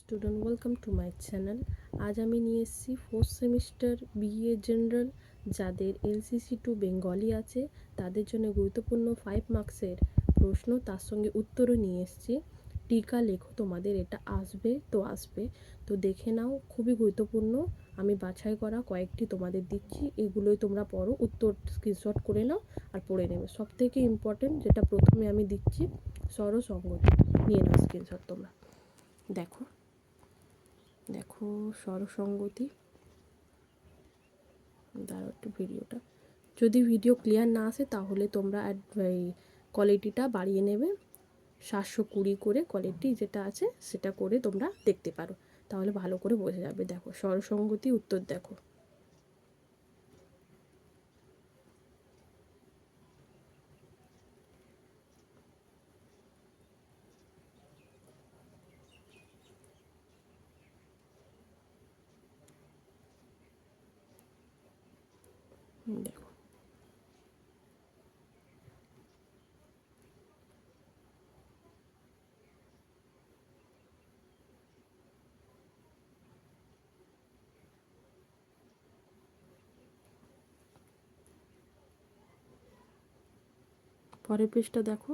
Student, welcome to my channel. আজ আমি নিয়ে এসেছি ফোর্থ সেমিস্টার বিএ জেনারেল যাদের এলসিসি টু বেঙ্গলি আছে তাদের জন্য গুরুত্বপূর্ণ 5 মার্কসের প্রশ্ন, তার সঙ্গে উত্তরও নিয়ে এসেছি। টিকা লেখো, তোমাদের এটা আসবে তো দেখে নাও, খুবই গুরুত্বপূর্ণ। আমি বাছাই করা কয়েকটি তোমাদের দিচ্ছি, এগুলোই তোমরা পড়ো, উত্তর স্ক্রিনশট করে নাও আর পড়ে নেবে। সবথেকে ইম্পর্টেন্ট যেটা প্রথমে আমি দিচ্ছি, স্বরসঙ্গতি, নিয়ে নাও স্ক্রিনশট তোমরা। দেখো দেখো স্বরসঙ্গতি, দাঁড়াও একটু ভিডিওটা, যদি ভিডিও ক্লিয়ার না আসে তাহলে তোমরা এই কোয়ালিটিটা বাড়িয়ে নেবে, 720 করে কোয়ালিটি যেটা আছে সেটা করে তোমরা দেখতে পারো, তাহলে ভালো করে বোঝা যাবে। দেখো স্বরসঙ্গতি উত্তর দেখো। দেখো পরের পেজটা দেখো।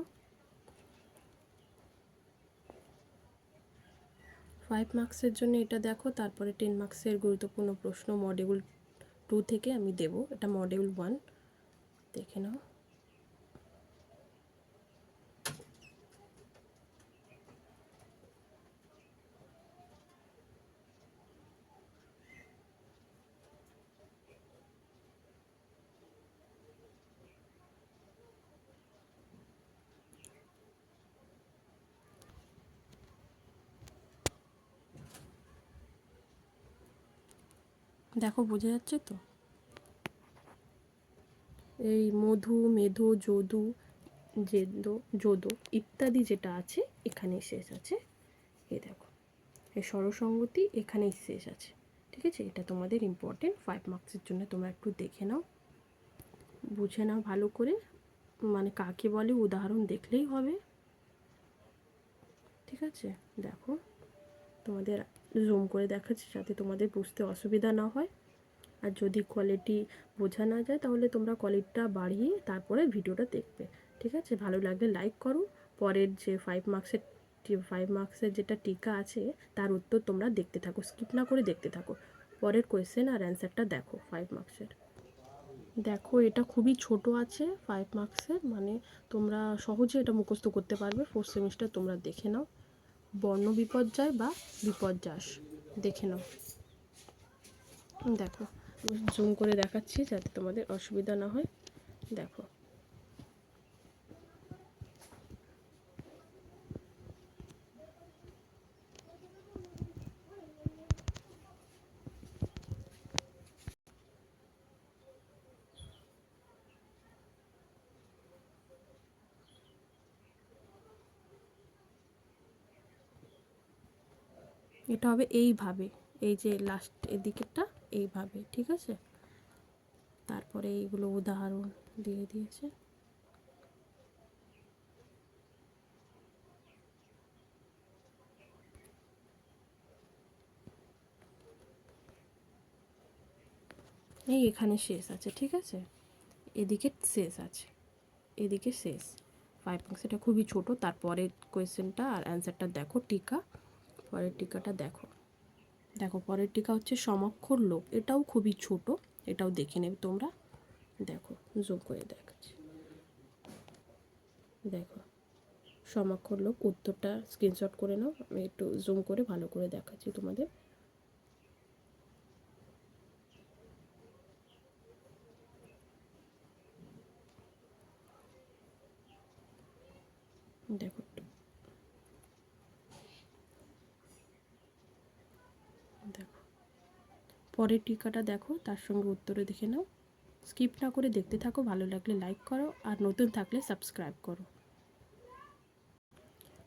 5 মার্কসের জন্য এটা দেখো, তারপরে 10 মার্কসের গুরুত্বপূর্ণ প্রশ্ন মডিউল 2 থেকে আমি দেব, এটা মডিউল 1, দেখে নাও। দেখো বোঝা যাচ্ছে তো? এই মধু, মেধো, যদু, জেদ্দো, যোদো ইত্যাদি যেটা আছে এখানেই শেষ আছে। এই দেখো, এই স্বরসঙ্গতি এখানেই শেষ আছে। ঠিক আছে, এটা তোমাদের ইম্পর্টেন্ট 5 মার্কসের জন্য, তোমরা একটু দেখে নাও, বুঝে নাও ভালো করে, মানে কাকে বলে উদাহরণ দেখলেই হবে। ঠিক আছে, দেখো তোমাদের জুম করে দেখাচ্ছি যাতে তোমাদের বুঝতে অসুবিধা না হয়। আর যদি কোয়ালিটি বোঝা না যায় তাহলে তোমরা কোয়ালিটিটা বাড়িয়ে তারপরে ভিডিওটা দেখবে। ঠিক আছে, ভালো লাগলে লাইক করো। পরের যে 5 মার্কসের যেটা টিকা আছে তার উত্তর তোমরা দেখতে থাকো, স্কিপ না করে দেখতে থাকো। পরের কোয়েশ্চেন আর অ্যান্সারটা দেখো 5 মার্কসের। দেখো এটা খুবই ছোট আছে 5 মার্কসের, মানে তোমরা সহজে এটা মুখস্থ করতে পারবে। ফোর্থ সেমিস্টার তোমরা দেখে নাও, বর্ণ বিপর্যয় বা বিপর্যাস, দেখে নাও। দেখো জুম করে দেখাচ্ছি যাতে তোমাদের অসুবিধা না হয়। দেখো এটা হবে এইভাবে, এই যে লাস্ট এদিকেরটা এইভাবে। ঠিক আছে, তারপরে এইগুলো উদাহরণ দিয়ে দিয়েছে। এই এখানে শেষ আছে। ঠিক আছে, এদিকে শেষ আছে, এদিকে শেষ 5 মার্কস, এটা খুবই ছোট। তারপরে কোয়েশ্চেনটা আর অ্যান্সারটা দেখো, টিকা, পরের টিকাটা দেখো। দেখো পরের টিকা হচ্ছে সমাক্ষর লোপ, এটাও খুবই ছোট, এটাও দেখে নেবে তোমরা। দেখো জুম করে দেখাচ্ছি, দেখো সমাক্ষর লোপ, উত্তরটা স্ক্রিনশট করে নাও, আমি একটু জুম করে ভালো করে দেখাচ্ছি তোমাদের। দেখো দেখো পরের টিকাটা দেখো, তার সঙ্গে উত্তরে দেখে নাও, স্কিপ না করে দেখতে থাকো, ভালো লাগলে লাইক করো আর নতুন থাকলে সাবস্ক্রাইব করো।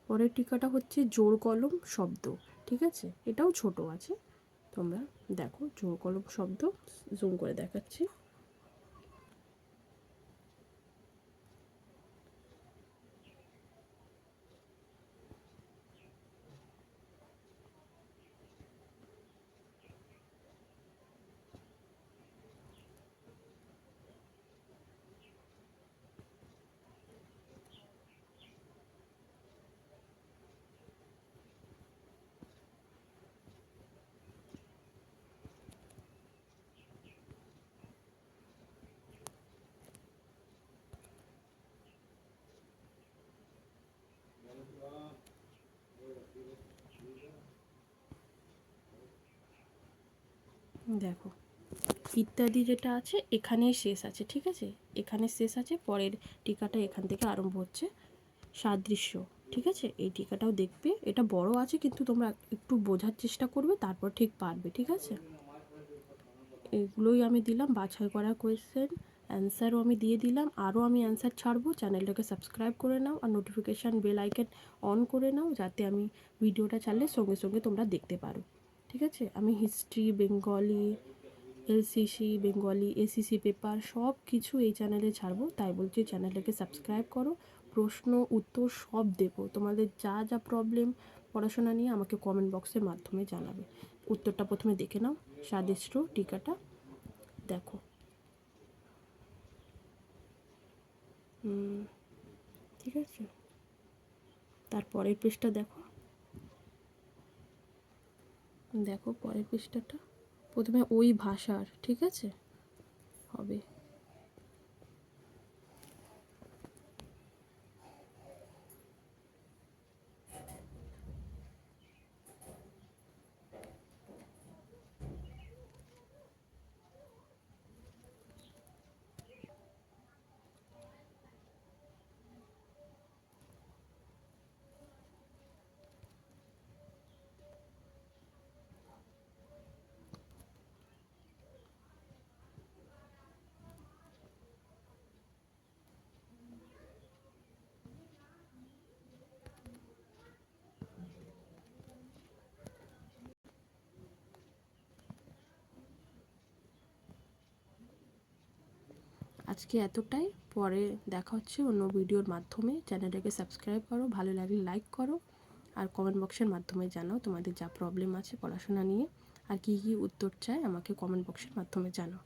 পরের টিকাটা হচ্ছে জোড় কলম শব্দ। ঠিক আছে, এটাও ছোট আছে, তোমরা দেখো জোড় কলম শব্দ, জুম করে দেখাচ্ছি। দেখো ইত্যাদি যেটা আছে এখানেই শেষ আছে, ঠিক আছে, এখানে শেষ আছে, পরের টিকাটা এখান থেকে আরম্ভ হচ্ছে সাদৃশ্য, ঠিক আছে। এই টিকাটাও দেখবে, এটা বড় আছে কিন্তু তোমরা একটু বোঝার চেষ্টা করবে, তারপর ঠিক পারবে, ঠিক আছে। এগুলোই আমি দিলাম বাছাই করা কোয়েশ্চেন, অ্যান্সারও আমি দিয়ে দিলাম। আরও আমি অ্যান্সার ছাড়বো, চ্যানেলটাকে সাবস্ক্রাইব করে নাও আর নোটিফিকেশান বেল আইকন অন করে নাও, যাতে আমি ভিডিওটা ছাড়লে সঙ্গে সঙ্গে তোমরা দেখতে পারো, ঠিক আছে। আমি history, Bengali, LCC Bengali, ACC paper সব কিছু এই চ্যানেলে ছাড়বো, তাই বলছি চ্যানেলটাকে সাবস্ক্রাইব করো। প্রশ্ন উত্তর সব দেবো, তোমাদের যা যা প্রবলেম পড়াশোনা নিয়ে আমাকে কমেন্ট বক্সের মাধ্যমে জানাবে। উত্তরটা প্রথমে দেখে নাও, সাদৃশ্য টিকাটা দেখো। ঠিক আছে, তারপরের পৃষ্ঠা দেখো, দেখো পরের পৃষ্ঠাটা প্রথমে ওই ভাষার, ঠিক আছে, হবে। আজকে এতটাই, পরে দেখা হচ্ছে অন্য ভিডিওর মাধ্যমে। চ্যানেলটাকে সাবস্ক্রাইব করো, ভালো লাগলে লাইক করো, আর কমেন্ট বক্সের মাধ্যমে জানাও তোমাদের যা প্রবলেম আছে পড়াশোনা নিয়ে, আর কী কী উত্তর চাই আমাকে কমেন্ট বক্সের মাধ্যমে জানাও।